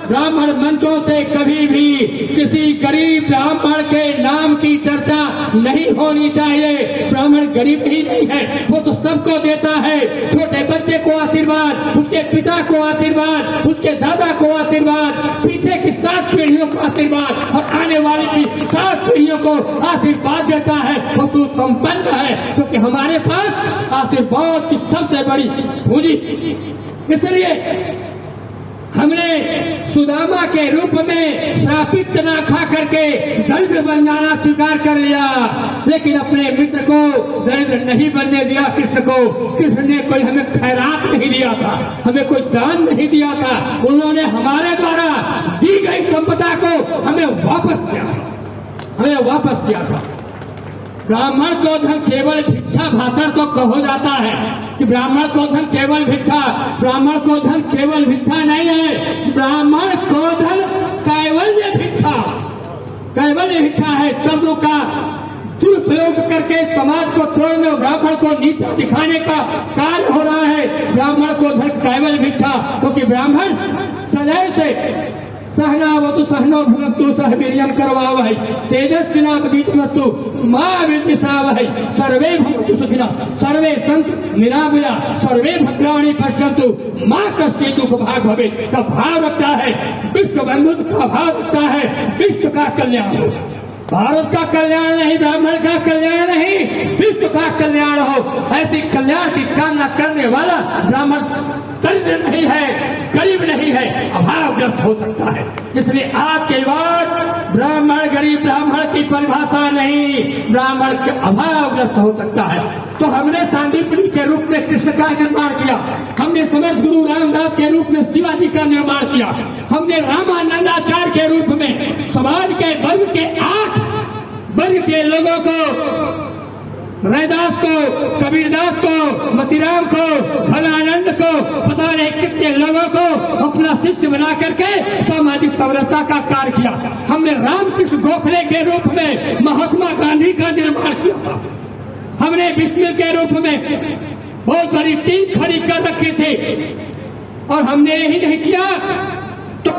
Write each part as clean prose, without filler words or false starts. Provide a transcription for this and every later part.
ब्राह्मण मंचों से कभी भी किसी गरीब ब्राह्मण के नाम की चर्चा नहीं होनी चाहिए। ब्राह्मण गरीब ही नहीं है, वो तो सबको देता है। छोटे बच्चे को आशीर्वाद, उसके पिता को आशीर्वाद, उसके दादा को आशीर्वाद, पीछे की 7 पीढ़ियों को आशीर्वाद और आने वाली की 7 पीढ़ियों को आशीर्वाद देता है। वो तो संपन्न है क्योंकि हमारे पास आशीर्वाद की सबसे बड़ी पूंजी। इसलिए हमने सुदामा के रूप में श्रापित चना खा करके दरिद्र बन जाना स्वीकार कर लिया, लेकिन अपने मित्र को दरिद्र नहीं बनने दिया। कृष्ण ने कोई हमें खैरात नहीं दिया था, हमें कोई दान नहीं दिया था। उन्होंने हमारे द्वारा दी गई संपदा को हमें वापस दिया था। ब्राह्मण को धन केवल भिक्षा भाषण को कहो जाता है कि ब्राह्मण को धन केवल भिक्षा। ब्राह्मण को धन केवल भिक्षा नहीं है, ब्राह्मण को धन कैवल्य भिक्षा है। शब्दों का दुरुपयोग करके समाज को तोड़ने, ब्राह्मण को नीचा दिखाने का कार्य हो रहा है। ब्राह्मण को धन कैवल्य भिक्षा, क्योंकि ब्राह्मण सदैव से सहनावतु सहनो भुनक्तु सह वीर्यं करवावहै तेजस्विनावधीतमस्तु मा विद्विषावहै सर्वे भवन्तु सुखिनः सर्वे सन्तु निरामयाः सर्वे भद्राणि पश्यन्तु मा कश्चित् दुःख भाग् भवेत् का भाव रखता है। विश्व बंधुत्व का भाव रखता है, विश्व का कल्याण हो। भारत का कल्याण नहीं, ब्राह्मण का कल्याण नहीं, विश्व का कल्याण हो। ऐसी कल्याण की कामना करने वाला ब्राह्मण दरिद्र नहीं है, गरीब नहीं है, अभावग्रस्त हो सकता है। इसलिए आज के बाद ब्राह्मण गरीब ब्राह्मण की परिभाषा नहीं, ब्राह्मण के अभावग्रस्त हो सकता है। तो हमने सांदीपनी के रूप में कृष्ण का निर्माण किया, हमने समर्थ गुरु रामदास के रूप में शिवाजी का निर्माण किया, हमने रामानंदाचार्य के रूप में समाज के वर्ग के 8 वर्ग के लोगों को, रैदास को, कबीरदास को, मतीराम को, घनानंद को, पता नहीं कितने लोगों को अपना शिष्य बना करके सामाजिक समरसता का कार्य किया। हमने रामकृष्ण गोखले के रूप में महात्मा गांधी का निर्माण किया था। हमने बिस्मिल के रूप में बहुत बड़ी टीम खड़ी कर रखी थी। और हमने यही नहीं किया तो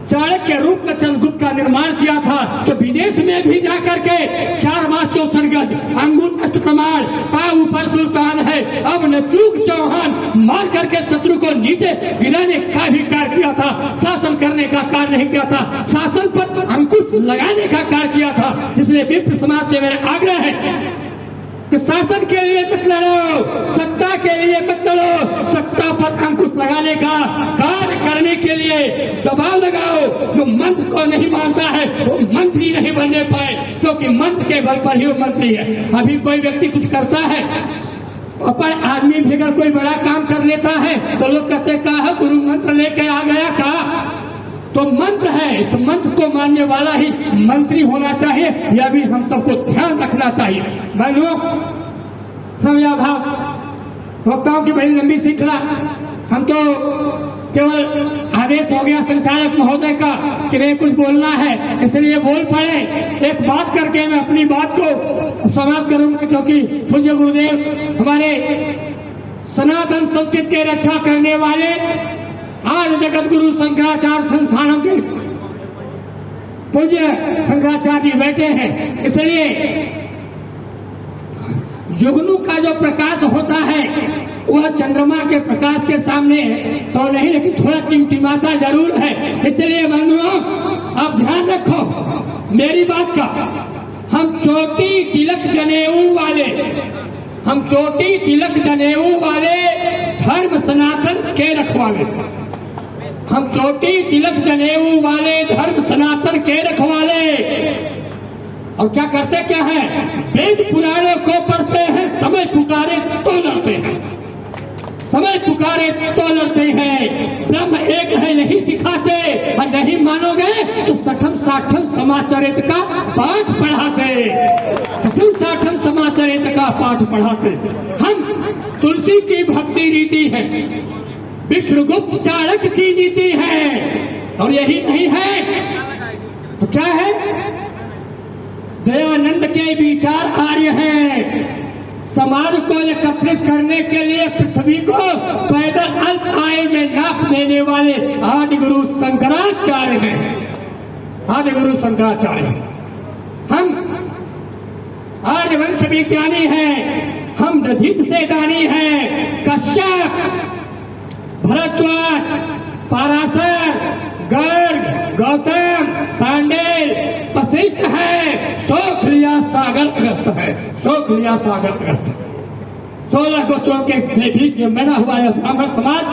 चाणक्य के रूप में चंद्रगुप्त का निर्माण किया था। तो विदेश में भी जाकर के 4 मास 64 गज अंगुल अष्ट प्रमाण ता ऊपर सुल्तान है, अब न चूक चौहान मार करके शत्रु को नीचे गिराने का भी कार्य किया था। शासन करने का कार्य नहीं किया था, शासन पर अंकुश लगाने का कार्य किया था। इसलिए विप्र समाज से मेरा आग्रह है कि शासन के लिए मत लड़ो, सत्ता के लिए मत लड़ो, सत्ता पर अंकुश लगाने का कार्य करने के लिए दबाव लगाओ। जो मंत्र को नहीं मानता है वो मंत्री नहीं बनने पाए, क्योंकि मंत्र के बल पर ही वो मंत्री है। अभी कोई व्यक्ति कुछ करता है, अपन आदमी भी अगर कोई बड़ा काम कर लेता है तो लोग कहते कहा गुरु मंत्र लेके आ गया का, तो मंत्र है, इस मंत्र को मानने वाला ही मंत्री होना चाहिए। यह भी हम सबको ध्यान रखना चाहिए। भाइयों, समयाभाव, वक्ताओं की बड़ी लंबी श्रृंखला, हम तो केवल आदेश हो गया संचालक महोदय का कि नहीं कुछ बोलना है, इसलिए बोल पड़े। एक बात करके मैं अपनी बात को समाप्त करूंगा, क्योंकि पूज्य गुरुदेव हमारे सनातन संस्कृत के रक्षा करने वाले आज जगत गुरु शंकराचार्य संस्थानों के पूज्य शंकराचार्य जी बैठे हैं। इसलिए जुगनू का जो प्रकाश होता है वह चंद्रमा के प्रकाश के सामने तो नहीं, लेकिन थोड़ा टिमटिमाता जरूर है। इसलिए बंधुओं, आप ध्यान रखो मेरी बात का। हम चोटी तिलक जनेऊ वाले, हम चोटी तिलक जनेऊ वाले धर्म सनातन के रखवाले, हम चोटी तिलक जनेऊ वाले धर्म सनातन के रखवाले। और क्या करते क्या है, वेद पुराणों को पढ़ते हैं, समय पुकारे तो लड़ते हैं, समय पुकारे तो लड़ते हैं। ब्रह्म एक है नहीं सिखाते, और नहीं मानोगे तो सठम साठम समाचरित का पाठ पढ़ाते, सठम साठम समाचरित का पाठ पढ़ाते। हम तुलसी की भक्ति रीति है, विष्णुगुप्त चाणक्य की नीति है, और यही नहीं है तो क्या है, दयानंद के विचार आर्य हैं। समाज को एकत्रित करने के लिए पृथ्वी को पैदल अल्प आय में नाप देने वाले आदि गुरु शंकर आचार्य हैं, आदि गुरु शंकराचार्य। हम आर्यवंश विज्ञानी हैं, हम दधित से दानी हैं। कश्यप, भरद्वाज, पराशर, गर्ग, गौतम, सांडेल, वशिष्ठ है। शोक लिया सागर ग्रस्त है, शोक लिया सागर ग्रस्त। 16 गोत्रों के बीच में बना हुआ है ब्राह्मण समाज,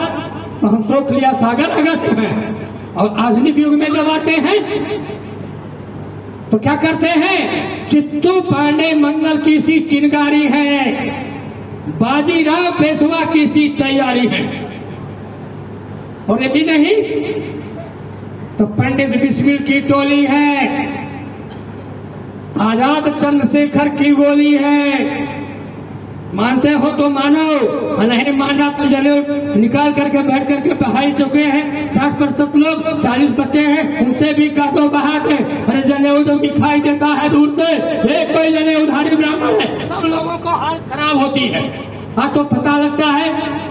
तो हम शोक लिया सागर अगस्त हैं। और आधुनिक युग में जब आते हैं तो क्या करते हैं? चित्तू पांडे मंगल की सी चिनगारी है, बाजीराव पेशवा की सी तैयारी है। और यदि नहीं तो पंडित बिस्मिल की टोली है, आजाद चंद्रशेखर की गोली है। मानते हो तो मानो, नहीं मानना तो जनेऊ निकाल करके बैठ करके बहाई चुके हैं 60% लोग, 40 बच्चे हैं, उनसे भी कह दो बहा दे। अरे जनेऊ जो दिखाई देता है दूर से, एक कोई जनेऊधारी ब्राह्मण है, सब लोगों को हालत खराब होती है। हाँ तो पता लगता है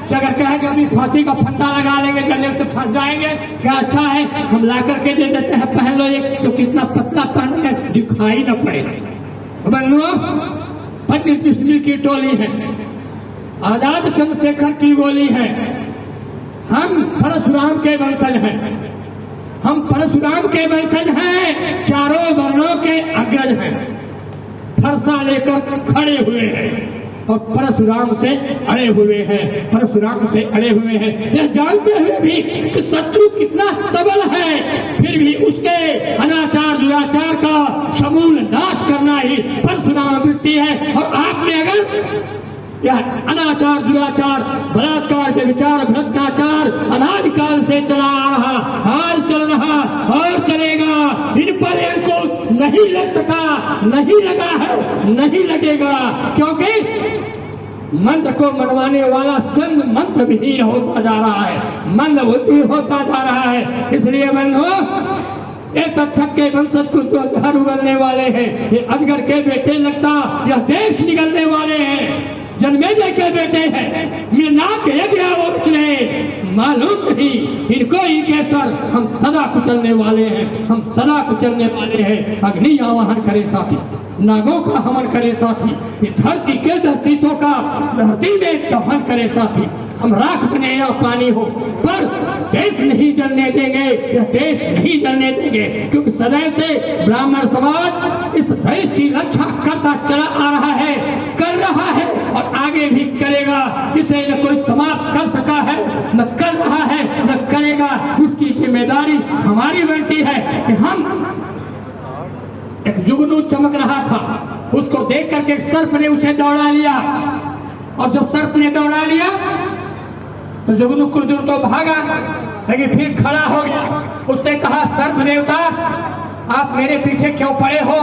कि अगर कहेंगे अभी फांसी का फंदा लगा लेंगे, जनेऊ से फंस जाएंगे, क्या अच्छा है हम ला करके दे देते हैं, पहन लो। ये तो कितना पतला पहनेंगे दिखाई न पड़े। पंडित बिस्मिल की टोली है, आजाद चंद्रशेखर की गोली है। हम परशुराम के वंशज हैं, हम परशुराम के वंशज हैं, चारों वर्णों के अग्रज हैं। फरसा लेकर खड़े हुए हैं और परशुराम से अड़े हुए हैं, परशुराम से अड़े हुए हैं। यह जानते हुए भी कि शत्रु कितना सबल है, फिर भी उसके अनाचार दुराचार का समूल नाश करना ही परशुराम वृत्ति है। और आपने अगर यह अनाचार दुराचार बलात्कार व्यभिचार भ्रष्टाचार अनादिकाल से चला आ रहा, हाल चल रहा और चलेगा, इन पर इनको नहीं लग सका, नहीं लगा है, नहीं लगेगा, क्योंकि मंत्र को मनवाने वाला स्वयं मंत्र विहीन होता जा रहा है, मंद बुद्धि होता जा रहा है। इसलिए बंधु, ये तक्षक के वंशज को जो जहर उगलने वाले हैं, ये अजगर के बेटे लगता यह देश निगलने वाले हैं, जन्मेजय के बेटे हैं, मेनाक यज्ञ और मालूम नहीं इनको ही केसर। हम सदा कुचलने वाले हैं, हम सदा कुचलने वाले हैं। अग्नि आवाहन करे साथी, नागों का हवन करे साथी, ये धरती के दस्तियों का धरती में दहन करे साथी। हम राख बने या पानी हो, पर देश नहीं जलने देंगे, यह देश नहीं जलने देंगे, क्योंकि सदैव से ब्राह्मण समाज इस देश की रक्षा करता चला आ रहा है, कर रहा है और आगे भी करेगा। इसे न कोई समाप्त कर सका है, न कर रहा है, न करेगा। उसकी जिम्मेदारी हमारी बनती है कि हम, एक जुगनू चमक रहा था, उसको देख करके सर्प ने उसे दौड़ा लिया, और जब सर्प ने दौड़ा लिया तो जुगनू कुछ दूर तो भागा, लेकिन फिर खड़ा हो गया। उसने कहा, सर्प देवता आप मेरे पीछे क्यों पड़े हो?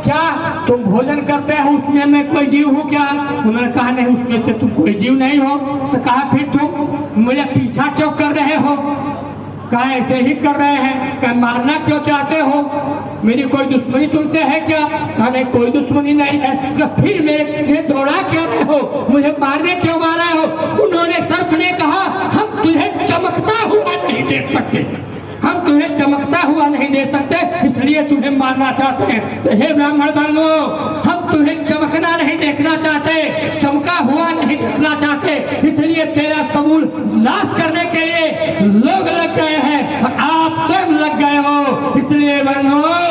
क्या तुम भोजन करते हो उसमें मैं कोई जीव हूँ क्या? उन्होंने कहा नहीं, उसमें तो तुम कोई जीव नहीं हो। तो कहा फिर तुम मुझे पीछा क्यों कर रहे हो? कहा ऐसे ही कर रहे हैं। कहा मारना क्यों चाहते हो? मेरी कोई दुश्मनी तुमसे है क्या? कहा नहीं, कोई दुश्मनी नहीं है। कहा फिर मेरे दौड़ा क्यों रहे हो? मुझे मारने क्यों मार रहे हो? उन्होंने सर्प ने कहा, हम तुझे चमकता हुआ नहीं देख सकते, हम तुम्हें चमकता हुआ नहीं दे सकते, इसलिए तुम्हें मारना चाहते हैं। तो हे ब्राह्मण बंधुओं, हम तुम्हें चमकना नहीं देखना चाहते, चमका हुआ नहीं देखना चाहते, इसलिए तेरा समूल नाश करने के लिए लोग लग गए हैं और आप स्वयं लग गए हो। इसलिए बंधुओं,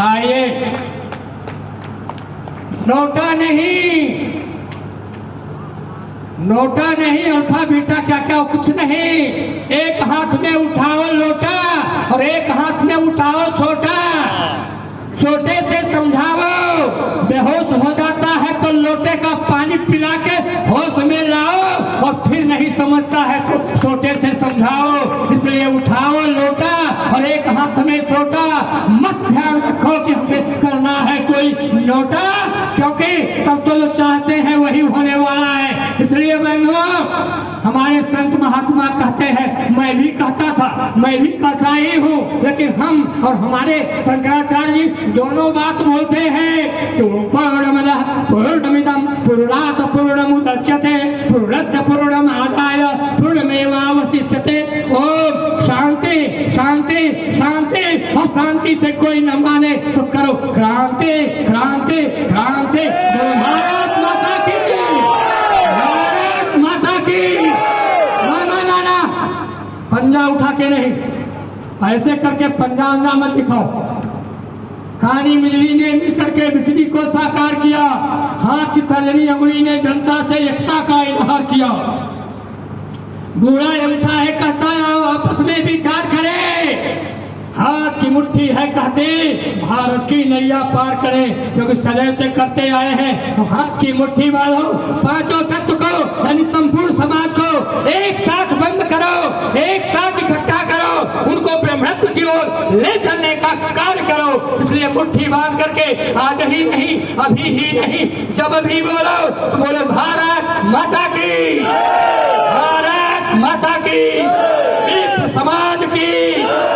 आइए, नोटा नहीं, नोटा नहीं, अल्फा बीटा क्या क्या कुछ नहीं। एक हाथ में उठाओ लोटा और एक हाथ में उठाओ छोटा, छोटे से समझाओ, बेहोश हो जाता है तो लोटे का पानी पिला के होश में लाओ, और फिर नहीं समझता है तो छोटे से समझाओ। इसलिए उठाओ लोटा और एक हाथ में छोटा, मत ध्यान रखो कि हमें करना है कोई नोटा, क्योंकि तब तो जो चाहते हैं वही होने वाला है। इसलिए इसलिए बंधुओं, हमारे संत महात्मा कहते हैं, मैं भी कहता था, मैं भी कहता ही हूँ, लेकिन हम और हमारे शंकराचार्य जी दोनों बात बोलते हैं कि पूर्णमदः पूर्णमिदं पूर्णात् पूर्णमुदच्यते पूर्णस्य पूर्णमादाय पूर्णमेवावशिष्यते। ओम शांति शांति शांति। और शांति से कोई न माने तो करो क्रांति क्रांति क्रांति। भारत माता की, भारत माता की। ना ना ना ना, पंजा उठा के नहीं, ऐसे करके पंजा अंजा मत दिखाओ। कानी बिजली ने मिलकर के बिजली को साकार किया, हाथ की तर्जनी अंगुली ने जनता से एकता का इजहार किया। बूढ़ा अंगूठा है कहता है आपस में विचार करें, हाथ की मुट्ठी है कहते भारत की नैया पार करें, क्योंकि सदैव से करते आए हैं। तो हाथ की मुट्ठी बांधो, पांचों तत्व को यानी संपूर्ण समाज को एक साथ बंद करो, एक साथ इकट्ठा करो, उनको ब्रह्मत्व की ओर ले चलने का कार्य करो। इसलिए मुट्ठी बांध करके आज ही नहीं, अभी ही नहीं, जब भी बोलो तो बोलो भारत माता की, भारत माता की, समाज की।